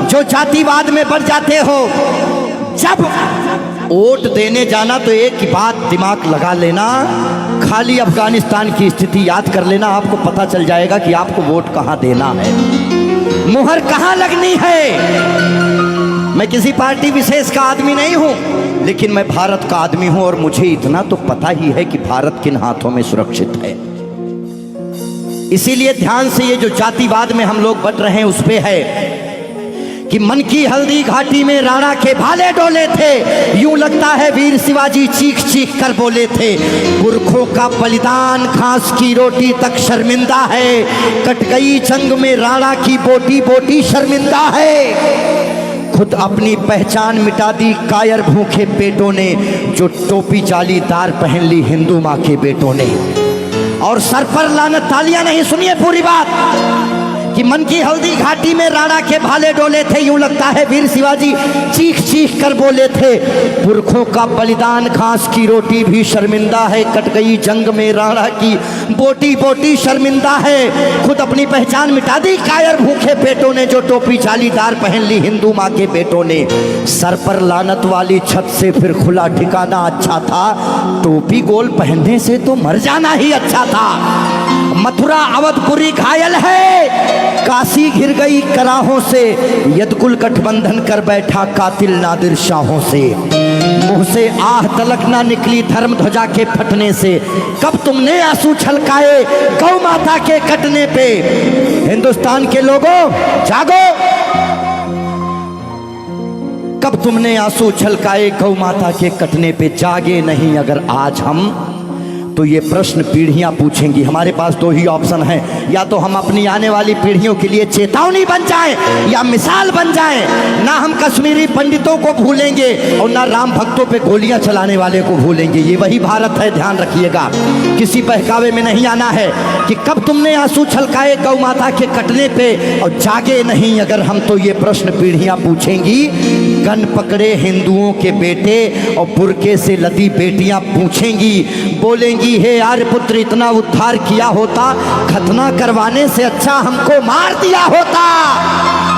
जो जातिवाद में बढ़ जाते हो, जब वोट देने जाना तो एक ही बात दिमाग लगा लेना, खाली अफगानिस्तान की स्थिति याद कर लेना, आपको पता चल जाएगा कि आपको वोट कहां देना है, मुहर कहां लगनी है। मैं किसी पार्टी विशेष का आदमी नहीं हूं, लेकिन मैं भारत का आदमी हूं और मुझे इतना तो पता ही है कि भारत किन हाथों में सुरक्षित है। इसीलिए ध्यान से, ये जो जातिवाद में हम लोग बट रहे हैं उस पे है कि मन की हल्दी घाटी में राणा के भाले डोले थे, यूं लगता है वीर शिवाजी चीख चीख कर बोले थे। पुरखों का बलिदान घास की रोटी तक शर्मिंदा है, कट गई जंग में राणा की बोटी बोटी शर्मिंदा है। खुद अपनी पहचान मिटा दी कायर भूखे पेटों ने, जो टोपी जालीदार पहन ली हिंदू माँ के बेटों ने। और सर पर लानत, तालियां नहीं, सुनिए पूरी बात, कि मन की हल्दी घाटी में राणा के भाले डोले थे, यूं लगता है वीर शिवाजी चीख चीख कर बोले थे। पुरखों का बलिदान घास की रोटी भी शर्मिंदा है, कट गई जंग में राणा की बोटी बोटी शर्मिंदा है। खुद अपनी पहचान मिटा दी कायर भूखे पेटों ने, जो टोपी जालीदार पहन ली हिंदू माँ के बेटों ने। सर पर लानत वाली छत से फिर खुला ठिकाना अच्छा था, टोपी गोल पहनने से तो मर जाना ही अच्छा था। मथुरा अवधपुरी घायल है, काशी घिर गई कराहों से, यदकुल गठबंधन कर बैठा कातिल नादिर शाहों से। मुंह से आह तलक ना निकली धर्म ध्वजा के फटने से, कब तुमने आंसू छलकाए गौ माता के कटने पे। हिंदुस्तान के लोगों जागो, कब तुमने आंसू छलकाए गौ माता के कटने पे। जागे नहीं अगर आज हम, तो ये प्रश्न पीढ़ियां पूछेंगी। हमारे पास दो ही ऑप्शन है, या तो हम अपनी आने वाली पीढ़ियों के लिए चेतावनी बन जाएं या मिसाल बन जाएं। ना हम कश्मीरी पंडितों को भूलेंगे और ना राम भक्तों पे गोलियां चलाने वाले को भूलेंगे। ये वही भारत है, ध्यान रखिएगा। किसी बहकावे में नहीं आना है कि कब तुमने आंसू छलकाए गौ माता के कटने पे, और जागे नहीं अगर हम, तो ये प्रश्न पीढ़ियां पूछेंगी। गन पकड़े हिंदुओं के बेटे और बुरके से लदी बेटियां पूछेंगी, बोलेंगी, हे आर्यपुत्र इतना उद्धार किया होता, खतना करवाने से अच्छा हमको मार दिया होता।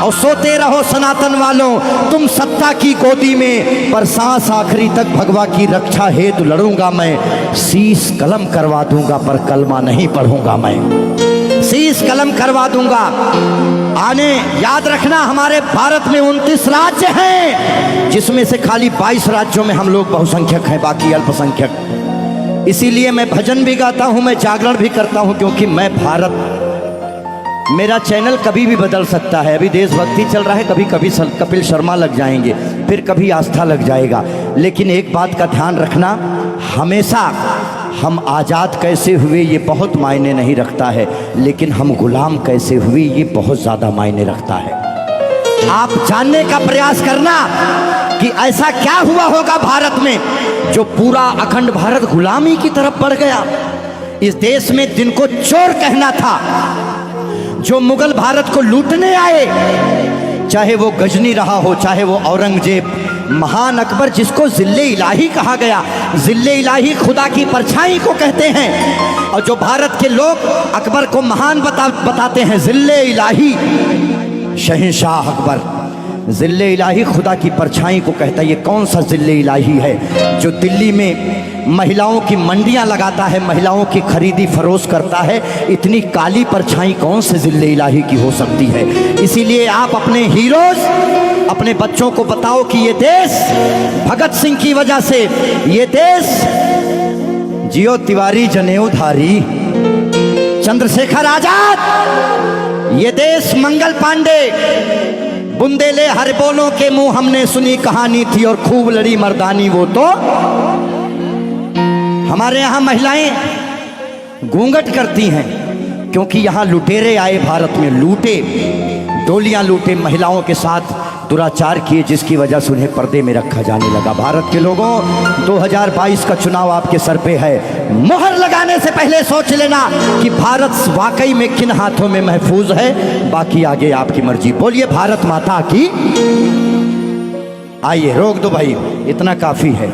और सोते रहो सनातन वालों तुम सत्ता की गोदी में, पर सांस आखिरी तक भगवा की रक्षा हेतु लड़ूंगा मैं। शीश कलम करवा दूंगा पर कलमा नहीं पढ़ूंगा मैं, शीश कलम करवा दूंगा। आने याद रखना, हमारे भारत में 29 राज्य हैं, जिसमें से खाली 22 राज्यों में हम लोग बहुसंख्यक हैं, बाकी अल्पसंख्यक। इसीलिए मैं भजन भी गाता हूं, मैं जागरण भी करता हूं, क्योंकि मैं भारत, मेरा चैनल कभी भी बदल सकता है। अभी देशभक्ति चल रहा है, कभी कभी कपिल शर्मा लग जाएंगे, फिर कभी आस्था लग जाएगा। लेकिन एक बात का ध्यान रखना, हमेशा हम आज़ाद कैसे हुए ये बहुत मायने नहीं रखता है, लेकिन हम गुलाम कैसे हुए ये बहुत ज़्यादा मायने रखता है। आप जानने का प्रयास करना कि ऐसा क्या हुआ होगा भारत में जो पूरा अखंड भारत गुलामी की तरफ बढ़ गया। इस देश में जिनको चोर कहना था, जो मुगल भारत को लूटने आए, चाहे वो गजनी रहा हो, चाहे वो औरंगजेब, महान अकबर जिसको जिल्ले इलाही कहा गया, जिल्ले इलाही खुदा की परछाई को कहते हैं। और जो भारत के लोग अकबर को महान बताते हैं, जिल्ले इलाही, शहंशाह अकबर, जिल्ले इलाही खुदा की परछाई को कहता है। ये कौन सा जिल्ले इलाही है जो दिल्ली में महिलाओं की मंडियां लगाता है, महिलाओं की खरीदी फरोश करता है? इतनी काली परछाई कौन से जिल्ले इलाही की हो सकती है? इसीलिए आप अपने हीरोज, अपने बच्चों को बताओ कि ये देश भगत सिंह की वजह से, ये देश जियो तिवारी जनेऊधारी, चंद्रशेखर आजाद, ये देश मंगल पांडे, बुंदेले हर बोलों के मुंह हमने सुनी कहानी थी और खूब लड़ी मर्दानी वो तो। हमारे यहाँ महिलाएं घूंघट करती हैं क्योंकि यहाँ लुटेरे आए भारत में, लूटे, डोलियां लूटे, महिलाओं के साथ दुराचार किए, जिसकी वजह से उन्हें पर्दे में रखा जाने लगा। भारत के लोगों, 2022 का चुनाव आपके सर पे है। मोहर लगाने से पहले सोच लेना कि भारत वाकई में किन हाथों में महफूज है। बाकी आगे आपकी मर्जी। बोलिए भारत माता की। आइए रोक दो भाई, इतना काफी है।